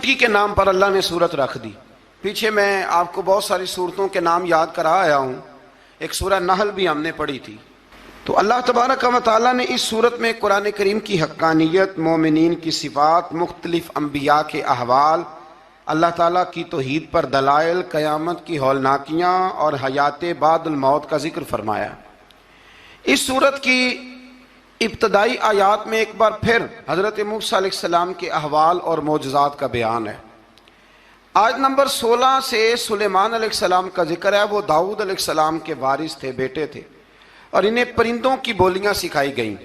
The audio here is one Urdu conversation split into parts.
چیونٹی کے نام پر اللہ نے سورت رکھ دی. پیچھے میں آپ کو بہت ساری سورتوں کے نام یاد کرا آیا ہوں. ایک سورہ نحل بھی ہم نے پڑھی تھی. تو اللہ تبارک و تعالیٰ نے اس سورت میں قرآن کریم کی حقانیت، مومنین کی صفات، مختلف انبیاء کے احوال، اللہ تعالیٰ کی توحید پر دلائل، قیامت کی ہولناکیاں اور حیات بعد الموت کا ذکر فرمایا. اس سورت کی ابتدائی آیات میں ایک بار پھر حضرت موسیٰ علیہ السلام کے احوال اور معجزات کا بیان ہے. آیت نمبر 16 سے سلیمان علیہ السلام کا ذکر ہے. وہ داؤد علیہ السلام کے وارث تھے، بیٹے تھے، اور انہیں پرندوں کی بولیاں سکھائی گئیں.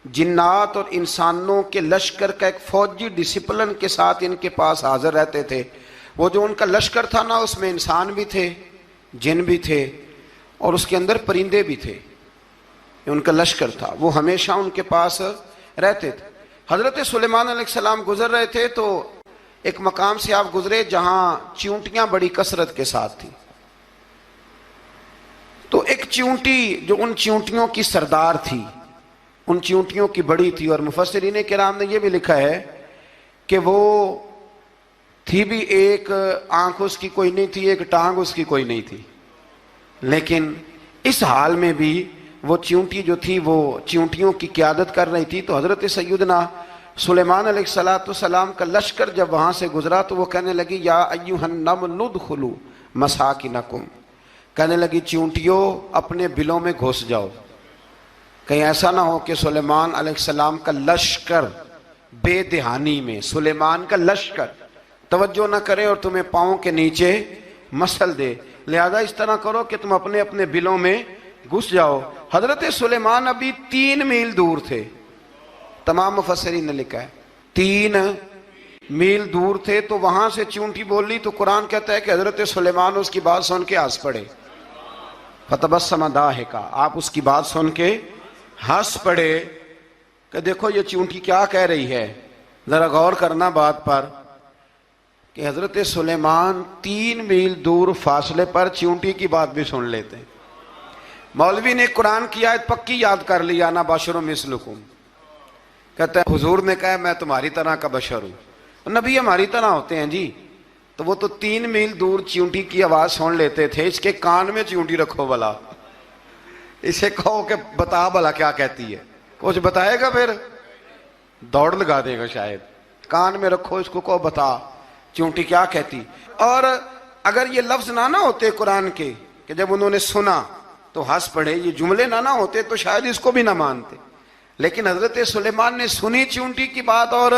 جنات اور انسانوں کے لشکر کا ایک فوجی ڈسپلن کے ساتھ ان کے پاس حاضر رہتے تھے. وہ جو ان کا لشکر تھا نا، اس میں انسان بھی تھے، جن بھی تھے، اور اس کے اندر پرندے بھی تھے. ان کا لشکر تھا، وہ ہمیشہ ان کے پاس رہتے تھے. حضرت سلیمان علیہ السلام گزر رہے تھے تو ایک مقام سے آپ گزرے جہاں چیونٹیاں بڑی کثرت کے ساتھ تھیں. تو ایک چیونٹی جو ان چیونٹیوں کی سردار تھی، ان چیونٹیوں کی بڑی تھی، اور مفسرین کرام نے یہ بھی لکھا ہے کہ وہ تھی بھی، ایک آنکھ اس کی کوئی نہیں تھی، ایک ٹانگ اس کی کوئی نہیں تھی، لیکن اس حال میں بھی وہ چیونٹی جو تھی وہ چیونٹیوں کی قیادت کر رہی تھی. تو حضرت سیدنا سلیمان علیہ السلام کا لشکر جب وہاں سے گزرا تو وہ کہنے لگی یا ایھا النمل ادخلوا مساکنکم، کہنے لگی چیونٹیوں اپنے بلوں میں گھس جاؤ، کہیں ایسا نہ ہو کہ سلیمان علیہ السلام کا لشکر بے دہانی میں، سلیمان کا لشکر توجہ نہ کرے اور تمہیں پاؤں کے نیچے مسل دے. لہذا اس طرح کرو کہ تم اپنے اپنے بلوں میں گھس جاؤ. حضرت سلیمان ابھی 3 میل دور تھے. تمام مفسرین نے لکھا ہے 3 میل دور تھے. تو وہاں سے چیونٹی بول لی تو قرآن کہتا ہے کہ حضرت سلیمان اس کی بات سن کے ہنس پڑے. فتبسم ضاحکا، آپ اس کی بات سن کے ہنس پڑے کہ دیکھو یہ چیونٹی کیا کہہ رہی ہے. ذرا غور کرنا بات پر کہ حضرت سلیمان 3 میل دور فاصلے پر چیونٹی کی بات بھی سن لیتے. مولوی نے قرآن کی آیت پکی یاد کر لی، انا بشر مثلکم، کہتا ہے حضور نے کہا میں تمہاری طرح کا بشر ہوں. نبی ہماری طرح ہوتے ہیں جی. تو وہ تو 3 میل دور چیونٹی کی آواز سن لیتے تھے. اس کے کان میں چیونٹی رکھو بلا، اسے کہو کہ بتا بلا کیا کہتی ہے، کچھ بتائے گا پھر دوڑ لگا دے گا شاید. کان میں رکھو، اس کو کہو بتا چیونٹی کیا کہتی. اور اگر یہ لفظ نہ ہوتے قرآن کے کہ جب انہوں نے سنا تو ہنس پڑے، یہ جملے نہ ہوتے تو شاید اس کو بھی نہ مانتے. لیکن حضرت سلیمان نے سنی چیونٹی کی بات. اور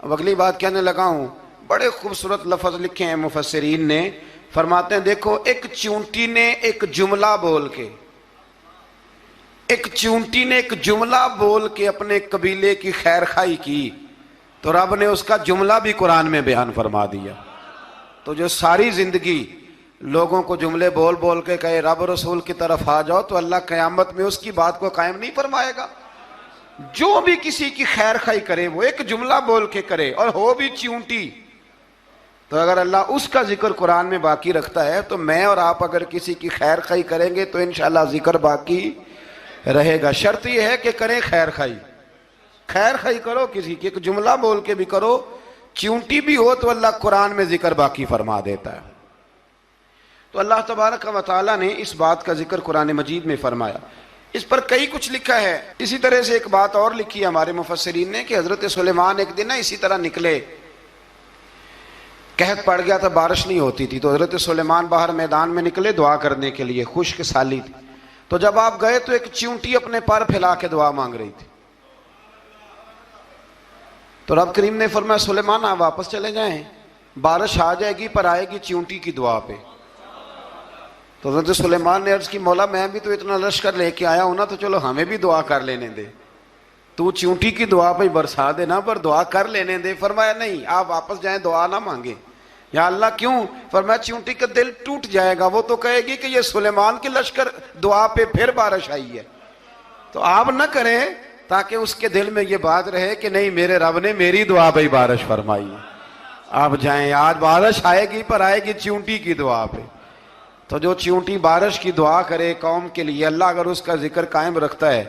اب اگلی بات کہنے لگا ہوں، بڑے خوبصورت لفظ لکھے ہیں مفسرین نے. فرماتے ہیں دیکھو، ایک چیونٹی نے ایک جملہ بول کے، ایک چیونٹی نے ایک جملہ بول کے اپنے قبیلے کی خیر خواہی کی تو رب نے اس کا جملہ بھی قرآن میں بیان فرما دیا. تو جو ساری زندگی لوگوں کو جملے بول بول کے کہے رب رسول کی طرف آ جاؤ، تو اللہ قیامت میں اس کی بات کو قائم نہیں فرمائے گا. جو بھی کسی کی خیر خواہی کرے وہ ایک جملہ بول کے کرے، اور ہو بھی چیونٹی. تو اگر اللہ اس کا ذکر قرآن میں باقی رکھتا ہے تو میں اور آپ اگر کسی کی خیر خواہی کریں گے تو انشاءاللہ ذکر باقی رہے گا. شرط یہ ہے کہ کریں خیر خواہی. خیر خواہی کرو کسی کی، ایک جملہ بول کے بھی کرو، چیونٹی بھی ہو تو اللہ قرآن میں ذکر باقی فرما دیتا ہے. تو اللہ تبارک و تعالیٰ نے اس بات کا ذکر قرآن مجید میں فرمایا. اس پر کئی کچھ لکھا ہے. اسی طرح سے ایک بات اور لکھی ہے ہمارے مفسرین نے کہ حضرت سلیمان ایک دن اسی طرح نکلے، قحط پڑ گیا تھا، بارش نہیں ہوتی تھی. تو حضرت سلیمان باہر میدان میں نکلے دعا کرنے کے لیے، خشک سالی تھی. تو جب آپ گئے تو ایک چیونٹی اپنے پر پھیلا کے دعا مانگ رہی تھی. تو رب کریم نے فرمایا سلیمان آپ واپس چلے جائیں، بارش آ جائے گی پر آئے گی چیونٹی کی دعا پہ. تو حضرت سلیمان نے عرض کی مولا میں بھی تو اتنا لشکر لے کے آیا ہوں نا، تو چلو ہمیں بھی دعا کر لینے دے، تو چیونٹی کی دعا پہ برسا دینا پر دعا کر لینے دے. فرمایا نہیں، آپ واپس جائیں، دعا نہ مانگیں. یا اللہ کیوں؟ فرمایا چیونٹی کا دل ٹوٹ جائے گا، وہ تو کہے گی کہ یہ سلیمان کے لشکر دعا پہ پھر بارش آئی ہے. تو آپ نہ کریں تاکہ اس کے دل میں یہ بات رہے کہ نہیں میرے رب نے میری دعا پہ بارش فرمائی ہے. آپ جائیں، آج بارش آئے گی پر آئے گی چیونٹی کی دعا پہ. تو جو چیونٹی بارش کی دعا کرے قوم کے لیے، اللہ اگر اس کا ذکر قائم رکھتا ہے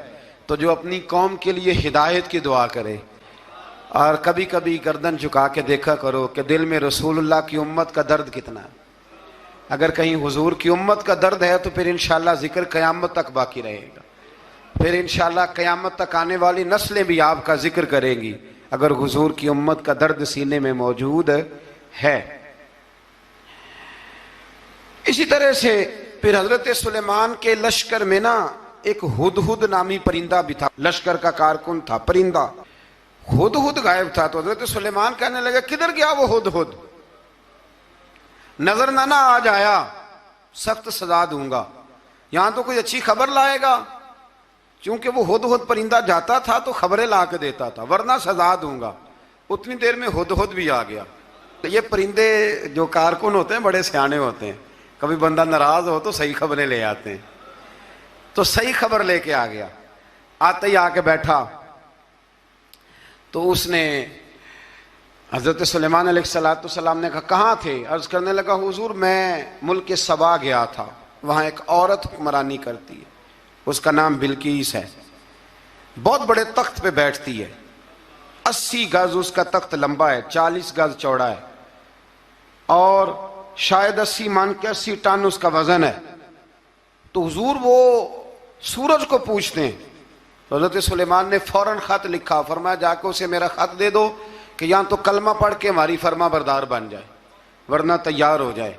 تو جو اپنی قوم کے لیے ہدایت کی دعا کرے، اور کبھی کبھی گردن جھکا کے دیکھا کرو کہ دل میں رسول اللہ کی امت کا درد کتنا ہے. اگر کہیں حضور کی امت کا درد ہے تو پھر انشاءاللہ ذکر قیامت تک باقی رہے گا. پھر انشاءاللہ قیامت تک آنے والی نسلیں بھی آپ کا ذکر کریں گی اگر حضور کی امت کا درد سینے میں موجود ہے. اسی طرح سے پھر حضرت سلیمان کے لشکر میں نا ایک ہدہد نامی پرندہ بھی تھا. لشکر کا کارکن تھا پرندہ. ہدہد غائب تھا تو حضرت سلیمان کہنے لگے کدھر گیا وہ ہدہد؟ نظر نہ آ جایا سخت سزا دوں گا. یہاں تو کوئی اچھی خبر لائے گا. چونکہ وہ ہدہد پرندہ جاتا تھا تو خبریں لا کے دیتا تھا، ورنہ سزا دوں گا. اتنی دیر میں ہدہد بھی آ گیا. یہ پرندے جو کارکن ہوتے ہیں بڑے سیانے ہوتے ہیں. کبھی بندہ ناراض ہو تو صحیح خبریں لے آتے ہیں. تو صحیح خبر لے کے آ گیا. آتے ہی آ کے بیٹھا تو اس نے حضرت سلیمان علیہ السلام نے کہا کہاں تھے؟ عرض کرنے لگا حضور میں ملک سبا گیا تھا، وہاں ایک عورت حکمرانی کرتی ہے، اس کا نام بلقیس ہے. بہت بڑے تخت پہ بیٹھتی ہے. 80 گز اس کا تخت لمبا ہے، 40 گز چوڑا ہے، اور شاید 80 من کے 80 ٹن اس کا وزن ہے. تو حضور وہ سورج کو پوچھتے ہیں. تو حضرت سلیمان نے فوراً خط لکھا، فرمایا جا کے اسے میرا خط دے دو کہ یہاں تو کلمہ پڑھ کے ہماری فرما بردار بن جائے، ورنہ تیار ہو جائے.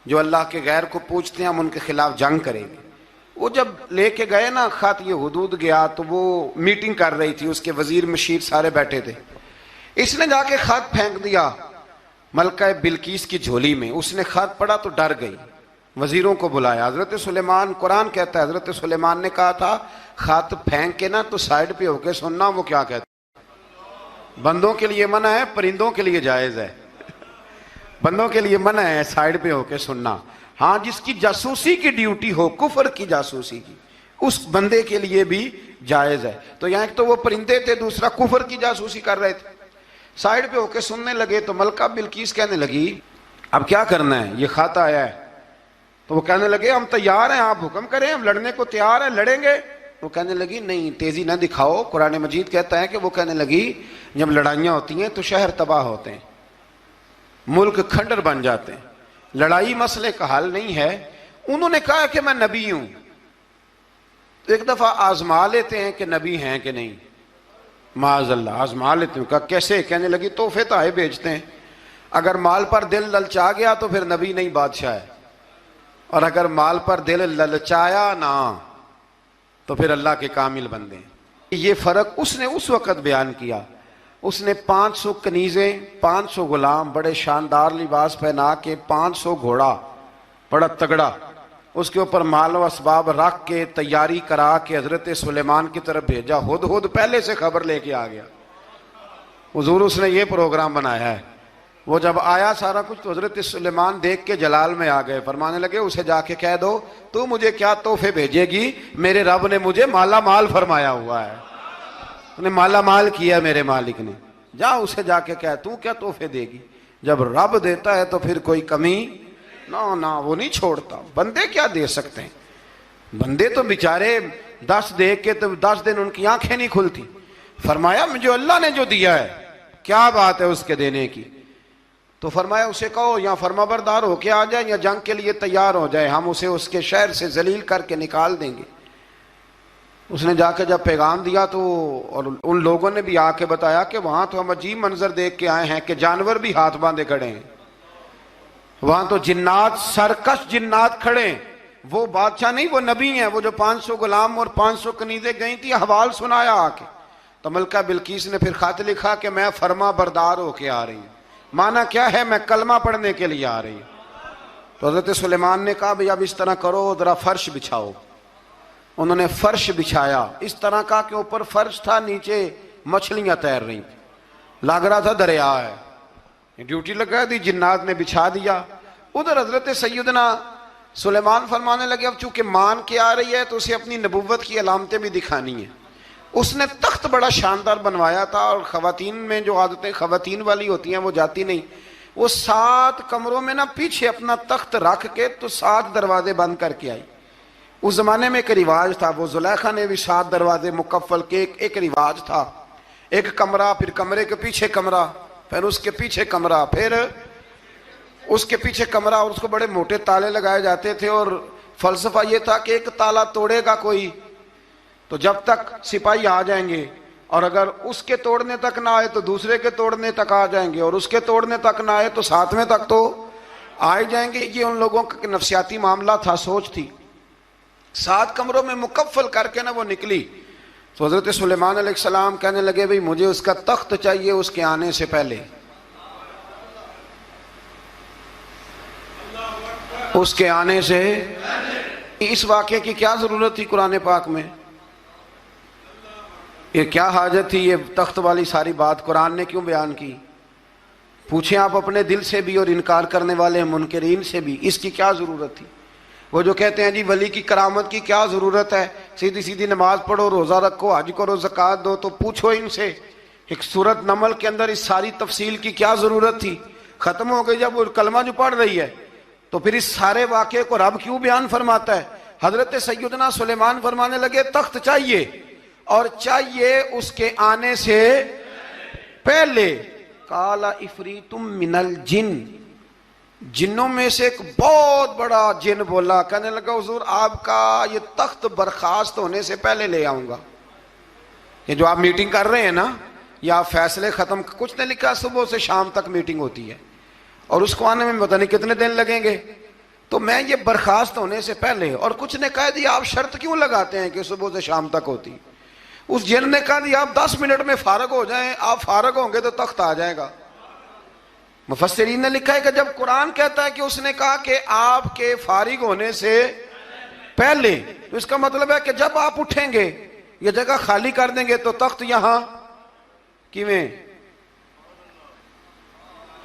جو اللہ کے غیر کو پوچھتے ہیں ہم ان کے خلاف جنگ کریں گے. وہ جب لے کے گئے نا خط یہ حدود گیا تو وہ میٹنگ کر رہی تھی، اس کے وزیر مشیر سارے بیٹھے تھے. اس نے جا کے خط پھینک دیا ملکہ بلقیس کی جھولی میں. اس نے خط پڑھا تو ڈر گئی. وزیروں کو بلایا. حضرت سلیمان، قرآن کہتا ہے حضرت سلیمان نے کہا تھا خط پھینک کے نا تو سائڈ پہ ہو کے سننا وہ کیا کہتا ہے. بندوں کے لیے منع ہے، پرندوں کے لیے جائز ہے. بندوں کے لیے منع ہے سائڈ پہ ہو کے سننا. ہاں جس کی جاسوسی کی ڈیوٹی ہو، کفر کی جاسوسی کی، اس بندے کے لیے بھی جائز ہے. تو یہاں ایک تو وہ پرندے تھے، دوسرا کفر کی جاسوسی کر رہے تھے. سائڈ پہ ہو کے سننے لگے تو ملکہ بلقیس کہنے لگی اب کیا کرنا ہے، یہ خط آیا ہے. تو وہ کہنے لگے ہم تیار ہیں، آپ حکم کریں، ہم لڑنے کو تیار ہیں، لڑیں گے. وہ کہنے لگی نہیں تیزی نہ دکھاؤ. قرآن مجید کہتا ہے کہ وہ کہنے لگی جب لڑائیاں ہوتی ہیں تو شہر تباہ ہوتے ہیں، ملک کھنڈر بن جاتے ہیں، لڑائی مسئلے کا حل نہیں ہے. انہوں نے کہا کہ میں نبی ہوں. تو ایک دفعہ آزما لیتے ہیں کہ نبی ہیں کہ نہیں. معاذ اللہ آزما لیتے ہیں. کہا کیسے؟ کہنے لگی تحفے تائے بیچتے ہیں. اگر مال پر دل للچا گیا تو پھر نبی نہیں بادشاہ ہے، اور اگر مال پر دل للچایا نہ تو پھر اللہ کے کامل بندے ہیں. یہ فرق اس نے اس وقت بیان کیا. اس نے 500 کنیزیں، 500 غلام بڑے شاندار لباس پہنا کے، 500 گھوڑا بڑا تگڑا، اس کے اوپر مال و اسباب رکھ کے تیاری کرا کے حضرت سلیمان کی طرف بھیجا. ہدہد پہلے سے خبر لے کے آ گیا. حضور اس نے یہ پروگرام بنایا ہے. وہ جب آیا سارا کچھ تو حضرت سلیمان دیکھ کے جلال میں آ گئے. فرمانے لگے اسے جا کے کہہ دو تو مجھے کیا تحفے بھیجے گی، میرے رب نے مجھے مالا مال فرمایا ہوا ہے، انہیں مالا مال کیا میرے مالک نے. جا اسے جا کے کہہ تو کیا تحفے دے گی. جب رب دیتا ہے تو پھر کوئی کمی نہ وہ نہیں چھوڑتا. بندے کیا دے سکتے ہیں؟ بندے تو بیچارے 10 دے کے تو 10 دن ان کی آنکھیں نہیں کھلتی. فرمایا مجھے اللہ نے جو دیا ہے کیا بات ہے اس کے دینے کی. تو فرمایا اسے کہو یا فرما بردار ہو کے آ جائے یا جنگ کے لیے تیار ہو جائے، ہم اسے اس کے شہر سے ذلیل کر کے نکال دیں گے. اس نے جا کے جب پیغام دیا تو اور ان لوگوں نے بھی آ کے بتایا کہ وہاں تو ہم عجیب منظر دیکھ کے آئے ہیں کہ جانور بھی ہاتھ باندھے کھڑے ہیں، وہاں تو جنات، سرکش جنات کھڑے ہیں. وہ بادشاہ نہیں، وہ نبی ہیں. وہ جو 500 غلام اور 500 کنیزیں گئی تھی حوال سنایا آ کے. تو ملکہ بلقیس نے پھر خط لکھا کہ میں فرما بردار ہو کے آ رہی ہوں. مانا کیا ہے؟ میں کلمہ پڑھنے کے لیے آ رہی ہوں. تو حضرت سلیمان نے کہا بھئی اب اس طرح کرو، ذرا فرش بچھاؤ. انہوں نے فرش بچھایا اس طرح کا کہ اوپر فرش تھا، نیچے مچھلیاں تیر رہی تھیں، لگ رہا تھا دریا ہے. ڈیوٹی لگا دی، جنات نے بچھا دیا. ادھر حضرت سیدنا سلیمان فرمانے لگے اب چونکہ مان کے آ رہی ہے تو اسے اپنی نبوت کی علامتیں بھی دکھانی ہیں. اس نے تخت بڑا شاندار بنوایا تھا، اور خواتین میں جو عادتیں خواتین والی ہوتی ہیں وہ جاتی نہیں. وہ 7 کمروں میں نا پیچھے اپنا تخت رکھ کے تو 7 دروازے بند کر کے آئی. اس زمانے میں ایک رواج تھا، وہ زلیخا نے بھی 7 دروازے مکفل کے ایک رواج تھا. ایک کمرہ، پھر کمرے کے پیچھے کمرہ، پھر اس کے پیچھے کمرہ، پھر اس کے پیچھے کمرہ، اور اس کو بڑے موٹے تالے لگائے جاتے تھے، اور فلسفہ یہ تھا کہ ایک تالا توڑے گا کوئی تو جب تک سپاہی آ جائیں گے، اور اگر اس کے توڑنے تک نہ آئے تو دوسرے کے توڑنے تک آ جائیں گے، اور اس کے توڑنے تک نہ آئے تو ساتویں تک تو آئے جائیں گے۔ یہ ان لوگوں کا نفسیاتی معاملہ تھا، سوچ تھی۔ 7 کمروں میں مکفل کر کے نہ وہ نکلی تو حضرت سلیمان علیہ السلام کہنے لگے بھئی مجھے اس کا تخت چاہیے اس کے آنے سے پہلے، اس کے آنے سے۔ اس واقعے کی کیا ضرورت تھی قرآن پاک میں؟ یہ کیا حاجت تھی یہ تخت والی ساری بات قرآن نے کیوں بیان کی؟ پوچھیں آپ اپنے دل سے بھی اور انکار کرنے والے منکرین سے بھی، اس کی کیا ضرورت تھی؟ وہ جو کہتے ہیں جی ولی کی کرامت کی کیا ضرورت ہے، سیدھی سیدھی نماز پڑھو، روزہ رکھو، حج کرو، زکوٰۃ دو، تو پوچھو ان سے ایک سورت نمل کے اندر اس ساری تفصیل کی کیا ضرورت تھی؟ ختم ہو گئی جب وہ کلمہ جو پڑھ رہی ہے، تو پھر اس سارے واقعے کو رب کیوں بیان فرماتا ہے؟ حضرت سیدنا سلیمان فرمانے لگے تخت چاہیے، اور چاہیے اس کے آنے سے پہلے۔ قال عفریت من الجن، جنوں میں سے ایک بہت بڑا جن بولا، کہنے لگا حضور آپ کا یہ تخت برخاست ہونے سے پہلے لے آؤں گا۔ یہ جو آپ میٹنگ کر رہے ہیں نا، یا آپ فیصلے ختم، کچھ نے لکھا صبح سے شام تک میٹنگ ہوتی ہے اور اس کو آنے میں پتہ نہیں کتنے دن لگیں گے، تو میں یہ برخاست ہونے سے پہلے، اور کچھ نے کہا دیا آپ شرط کیوں لگاتے ہیں کہ صبح سے شام تک ہوتی؟ اس جن نے کہا دیا آپ 10 منٹ میں فارغ ہو جائیں، آپ فارغ ہوں گے تو تخت آ جائے گا۔ مفسرین نے لکھا ہے کہ جب قرآن کہتا ہے کہ اس نے کہا کہ آپ کے فارغ ہونے سے پہلے، تو اس کا مطلب ہے کہ جب آپ اٹھیں گے، یہ جگہ خالی کر دیں گے تو تخت یہاں کیویں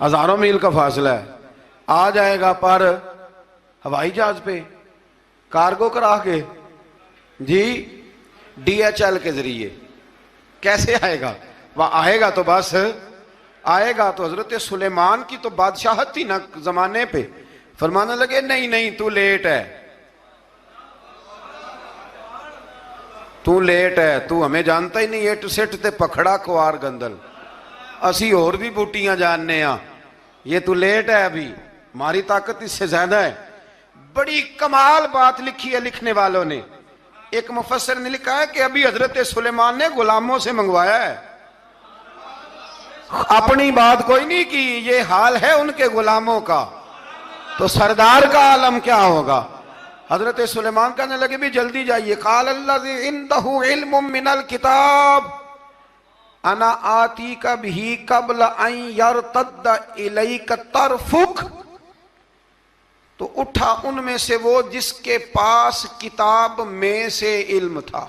ہزاروں میل کا فاصلہ ہے آ جائے گا، پر ہوائی جہاز پہ کارگو کرا کے، جی DHL کے ذریعے کیسے آئے گا؟ وہ آئے گا تو بس آئے گا۔ تو حضرت سلیمان کی تو بادشاہت تھی نا زمانے پہ، فرمانے لگے نہیں نہیں تو لیٹ ہے، تو لیٹ ہے، تو ہمیں جانتا ہی نہیں، ایٹ سٹ تے پکھڑا کوار گندل، اسی اور بھی بوٹیاں جاننے ہاں، یہ تو لیٹ ہے، ابھی ہماری طاقت اس سے زیادہ ہے۔ بڑی کمال بات لکھی ہے لکھنے والوں نے۔ ایک مفسر نے لکھا ہے کہ ابھی حضرت سلیمان نے غلاموں سے منگوایا ہے، اپنی بات کوئی نہیں کی، یہ حال ہے ان کے غلاموں کا، تو سردار کا عالم کیا ہوگا؟ حضرت سلیمان کہنے لگے بھی جلدی جائیے۔ قال الذی عنده علم من الکتاب انا آتیک بہ قبل ان یرتد الیک طرفک، تو اٹھا ان میں سے وہ جس کے پاس کتاب میں سے علم تھا،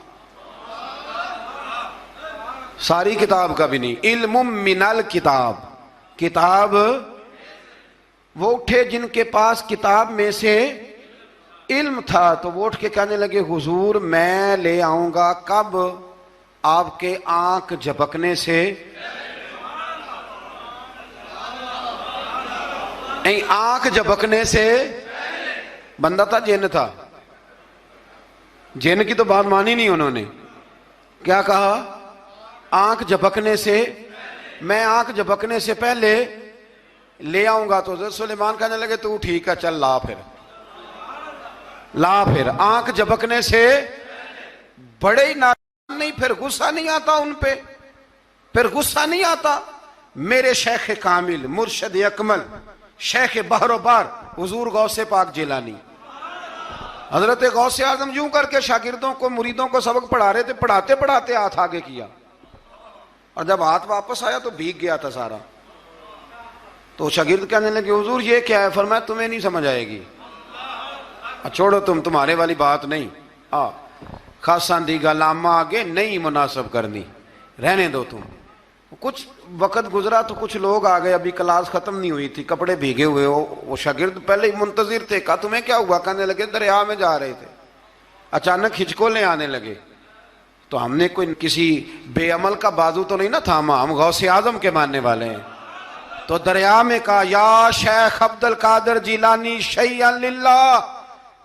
ساری کتاب کا بھی نہیں، علم من الکتاب، کتاب، وہ اٹھے جن کے پاس کتاب میں سے علم تھا، تو وہ اٹھ کے کہنے لگے حضور میں لے آؤں گا، کب؟ آپ کے آنکھ جھپکنے سے، نہیں آنکھ جھپکنے سے، بندہ تھا جن تھا، جن کی تو بات مانی نہیں انہوں نے، کیا کہا؟ آنکھ جھپکنے سے، میں آنکھ جھپکنے سے پہلے لے آؤں گا۔ تو حضرت سلیمان کہنے لگے تو ٹھیک ہے چل لا، پھر لا، پھر آنکھ جھپکنے سے بڑے ہی نہیں، پھر غصہ نہیں آتا ان پہ، پھر غصہ نہیں آتا۔ میرے شیخ کامل، مرشد اکمل، شیخ بحر و بار، حضور غوث پاک جیلانی، حضرت غوث اعظم یوں کر کے شاگردوں کو، مریدوں کو سبق پڑھا رہے تھے، پڑھاتے پڑھاتے ہاتھ آگے کیا، اور جب ہاتھ واپس آیا تو بھیگ گیا تھا سارا۔ تو شاگرد کہنے لگے حضور یہ کیا ہے؟ فرمایا تمہیں نہیں سمجھ آئے گی، چھوڑو تمہارے والی بات نہیں، خاصاں دی گل آما آگے نہیں مناسب کرنی، رہنے دو تم۔ کچھ وقت گزرا تو کچھ لوگ آ گئے، ابھی کلاس ختم نہیں ہوئی تھی، کپڑے بھیگے ہوئے ہو، وہ شاگرد پہلے ہی منتظر تھے، کہا تمہیں کیا ہوا؟ کہنے لگے دریا میں جا رہے تھے، اچانک ہچکولیں آنے لگے، تو ہم نے کوئی کسی بے عمل کا بازو تو نہیں نہ تھاما، ہم غوث اعظم کے ماننے والے ہیں، تو دریا میں کہا یا شیخ عبد القادر جیلانی شیئا للہ،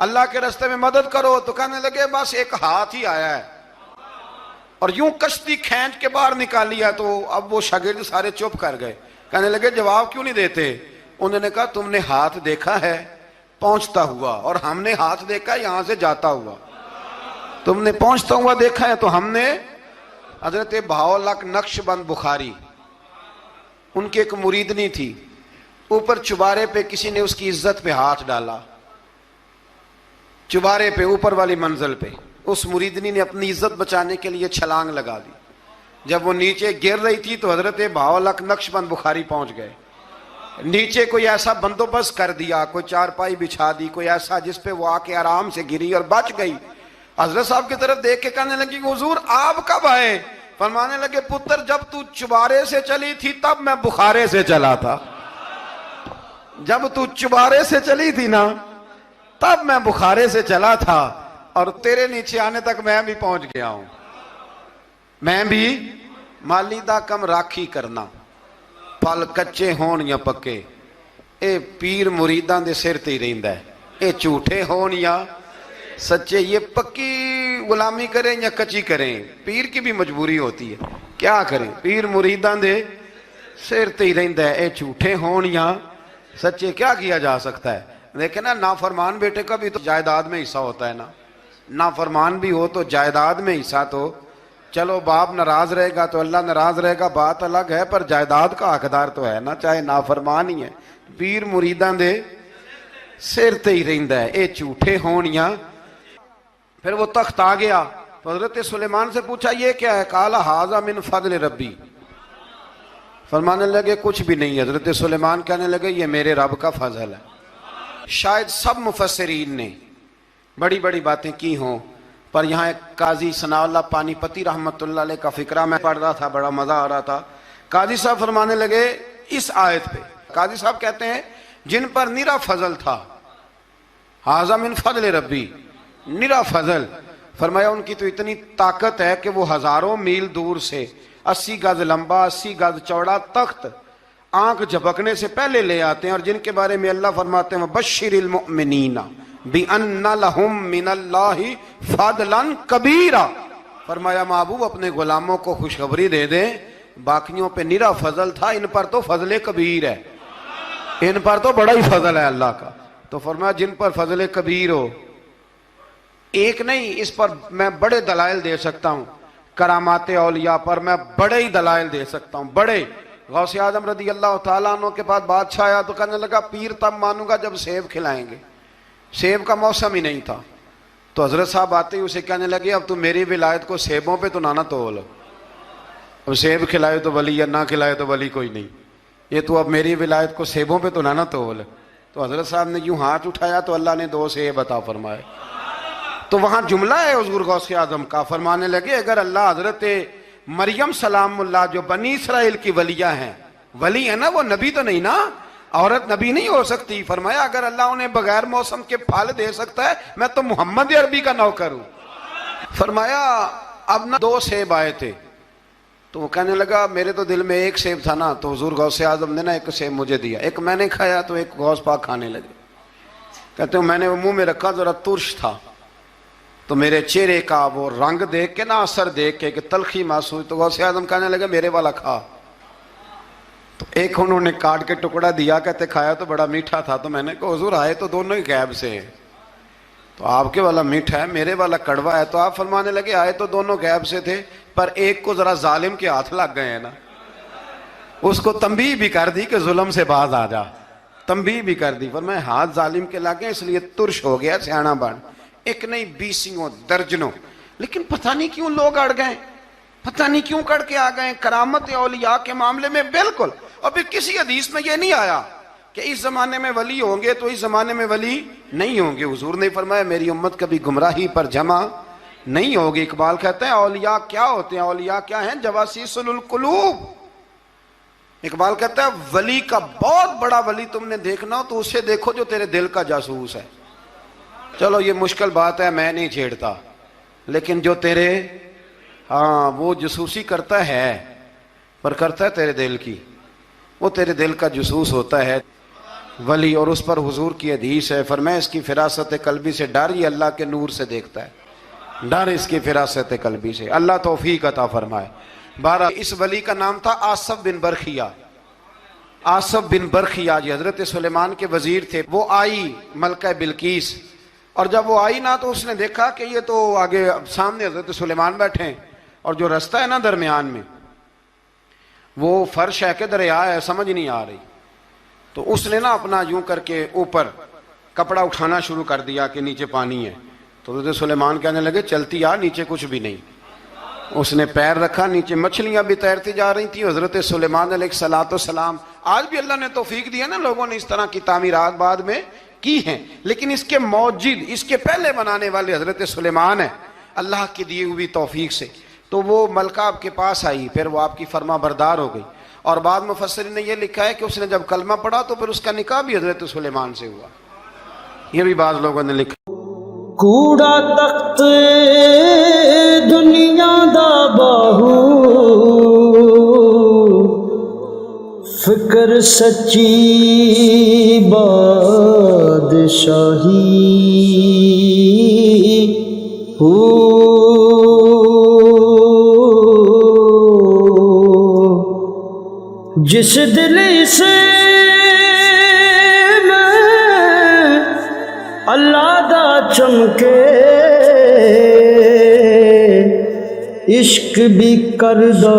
اللہ کے راستے میں مدد کرو، تو کہنے لگے بس ایک ہاتھ ہی آیا ہے، اور یوں کشتی کھینچ کے باہر نکالی ہے. تو اب وہ شاگرد سارے چپ کر گئے, کہنے لگے جواب کیوں نہیں دیتے؟ انہوں نے کہا تم نے ہاتھ دیکھا ہے پہنچتا ہوا, اور ہم نے ہاتھ دیکھا یہاں سے جاتا ہوا. تم نے پہنچتا ہوا دیکھا ہے تو ہم نے. حضرت بہاؤالحق نقشبند بخاری, ان کی ایک مریدنی تھی, اوپر چبارے پہ کسی نے اس کی عزت پہ ہاتھ ڈالا, چبارے پہ اوپر والی منزل پہ. اس مریدنی نے اپنی عزت بچانے کے لیے چھلانگ لگا دی. جب وہ نیچے گر رہی تھی تو حضرت بہاؤالحق نقشبند بخاری پہنچ گئے. نیچے کوئی ایسا بندوبست کر دیا, کوئی چارپائی بچھا دی, کوئی ایسا جس پہ وہ آ کے آرام سے گری اور بچ گئی. حضرت صاحب کی طرف دیکھ کے کہنے لگی حضور آپ کب آئے؟ فرمانے لگے پتر جب تو چبارے سے چلی تھی تب میں بخارے سے چلا تھا. جب تو چبارے سے چلی تھی نا تب میں بخارے سے چلا تھا, اور تیرے نیچے آنے تک میں بھی پہنچ گیا ہوں. میں بھی مالیدہ کم راکھی کرنا, پھل کچے ہون یا پکے, اے پیر مریداں دے سر تے ہی رہندا ہے. اے جھوٹے ہون یا سچے, یہ پکی غلامی کریں یا کچی کریں, پیر کی بھی مجبوری ہوتی ہے. کیا کریں, پیر مریداں دے سر تے ہی رہندا ہے. اے جھوٹے ہون یا سچے, کیا کیا جا سکتا ہے؟ لیکن نا نافرمان بیٹے کا بھی تو جائیداد میں حصہ ہوتا ہے نا. نافرمان بھی ہو تو جائیداد میں حصہ تو, چلو باپ ناراض رہے گا تو اللہ ناراض رہے گا, بات الگ ہے, پر جائیداد کا حقدار تو ہے نا, چاہے نافرمان ہی ہے. پیر مریداں دے سر تے ہی رہندا ہے, اے جھوٹے ہون یا. پھر وہ تخت آ گیا تو حضرت سلیمان سے پوچھا یہ کیا ہے؟ قال ھذا من فضل ربی. فرمانے لگے کچھ بھی نہیں. حضرت سلیمان کہنے لگے یہ میرے رب کا فضل ہے. شاید سب مفسرین نے بڑی بڑی باتیں کی ہوں, پر یہاں ایک قاضی ثناء اللہ پانی پتی رحمت اللہ علیہ کا فقرہ میں پڑھ رہا تھا, بڑا مزہ آ رہا تھا. قاضی صاحب فرمانے لگے اس آیت پہ, قاضی صاحب کہتے ہیں جن پر نرا فضل تھا, ھذا من فضل ربی, نرا فضل. فرمایا ان کی تو اتنی طاقت ہے کہ وہ ہزاروں میل دور سے 80 گز لمبا 80 گز چوڑا تخت آنکھ جھپکنے سے پہلے لے آتے ہیں, اور جن کے بارے میں اللہ فرماتے ہیں وَبَشِّرِ الْمُؤْمِنِينَ بِأَنَّ لَهُم مِّنَ اللَّهِ فَضْلًا كَبِيرًا. فرمایا محبوب اپنے غلاموں کو خوشخبری دے دیں, باقیوں پہ نرا فضل تھا, ان پر تو فضل کبیر ہے, ان پر تو بڑا ہی فضل ہے اللہ کا. تو فرمایا جن پر فضل کبیر ہو, ایک نہیں, اس پر میں بڑے دلائل دے سکتا ہوں. کرامات اولیاء پر میں بڑے ہی دلائل دے سکتا ہوں, بڑے. غوث اعظم رضی اللہ تعالیٰ عنہ کے پاس بادشاہ آیا تو کہنے لگا پیر تب مانوں گا جب سیب کھلائیں گے. سیب کا موسم ہی نہیں تھا. تو حضرت صاحب آتے ہی اسے کہنے لگے اب تو میری ولایت کو سیبوں پہ تو نہ تول, اب سیب کھلائے تو ولی یا نہ کھلائے تو ولی کوئی نہیں, یہ تو اب میری ولایت کو سیبوں پہ تو نہ تول. تو حضرت صاحب نے یوں ہاتھ اٹھایا تو اللہ نے 2 سیب عطا فرمائے. تو وہاں جملہ ہے حضور غوث اعظم کا, فرمانے لگے اگر اللہ حضرت مریم سلام اللہ جو بنی اسرائیل کی ولیہ ہیں, ولی ہے نا, وہ نبی تو نہیں نا, عورت نبی نہیں ہو سکتی. فرمایا اگر اللہ انہیں بغیر موسم کے پھل دے سکتا ہے, میں تو محمد عربی کا نوکر ہوں. فرمایا اب نہ 2 سیب آئے تھے, تو وہ کہنے لگا میرے تو دل میں 1 سیب تھا نا, تو حضور غوث اعظم نے نا 1 سیب مجھے دیا, 1 میں نے کھایا تو 1 غوث پاک کھانے لگے. کہتے ہیں میں نے وہ منہ میں رکھا, ذرا ترش تھا, تو میرے چہرے کا وہ رنگ دیکھ کے نا, اثر دیکھ کے کہ تلخی محسوس, تو غوث اعظم کہنے لگے میرے والا کھا. تو 1 انہوں نے کاٹ کے ٹکڑا دیا, کہتے کھایا تو بڑا میٹھا تھا. تو میں نے کہا حضور آئے تو دونوں ہی غیب سے ہیں, تو آپ کے والا میٹھا ہے میرے والا کڑوا ہے. تو آپ فرمانے لگے آئے تو دونوں غیب سے تھے, پر ایک کو ذرا ظالم کے ہاتھ لگ گئے ہیں نا, اس کو تنبیہ بھی کر دی کہ ظلم سے باز آ جا, تنبیہ بھی کر دی. فرمایا ہاتھ ظالم کے لگے اس لیے ترش ہو گیا, سیانا بن. 1 نہیں 20 درجنوں. لیکن پتہ نہیں کیوں لوگ اڑ گئے, پتہ نہیں کیوں کڑ کے آ گئے کرامت اولیاء کے معاملے میں. بالکل. اور پھر کسی حدیث میں یہ نہیں آیا کہ اس زمانے میں ولی ہوں گے تو اس زمانے میں ولی نہیں ہوں گے. حضور نے فرمایا میری امت کبھی گمراہی پر جمع نہیں ہوگی. اقبال کہتے ہیں اولیاء کیا ہوتے ہیں, اولیاء کیا ہیں, جواسیس القلوب. اقبال کہتا ہے ولی کا بہت بڑا ولی تم نے دیکھنا ہو تو اسے دیکھو جو تیرے دل کا جاسوس ہے. چلو یہ مشکل بات ہے, میں نہیں چھیڑتا, لیکن جو تیرے وہ جاسوسی کرتا ہے, پر کرتا ہے تیرے دل کی, وہ تیرے دل کا جاسوس ہوتا ہے ولی. اور اس پر حضور کی حدیث ہے, فرمایا اس کی فراست قلبی سے ڈر, یہ اللہ کے نور سے دیکھتا ہے. ڈر اس کی فراست قلبی سے، اللہ توفیق عطا فرمائے۔ بہرحال اس ولی کا نام تھا آصف بن برخیہ۔ آصف بن برخیہ جی حضرت سلیمان کے وزیر تھے۔ وہ آئی ملکہ بلقیس، اور جب وہ آئی نا تو اس نے دیکھا کہ یہ تو آگے سامنے حضرت سلیمان بیٹھے ہیں، اور جو رستہ ہے نا درمیان میں وہ فرش ہے کہ دریا ہے سمجھ نہیں آ رہی، تو اس نے نا اپنا یوں کر کے اوپر کپڑا اٹھانا شروع کر دیا کہ نیچے پانی ہے، تو حضرت سلیمان کہنے لگے چلتی آ، نیچے کچھ بھی نہیں۔ اس نے پیر رکھا، نیچے مچھلیاں بھی تیرتی جا رہی تھیں۔ حضرت سلیمان علیہ السلام، آج بھی اللہ نے توفیق دیا نا، لوگوں نے اس طرح کی تعمیرات بعد میں کی ہیں، لیکن اس کے موجد، اس کے پہلے بنانے والے حضرت سلیمان ہیں اللہ کی دی ہوئی توفیق سے۔ تو وہ ملکہ آپ کے پاس آئی، پھر وہ آپ کی فرما بردار ہو گئی، اور بعد مفسرین نے یہ لکھا ہے کہ اس نے جب کلمہ پڑھا تو پھر اس کا نکاح بھی حضرت سلیمان سے ہوا، یہ بھی بعض لوگوں نے لکھا۔ کوڑا تخت دنیا دا باہو، فکر سچی بادشاہی ہو، جس دل سے اللہ دا چمکے، عشق بھی کردہ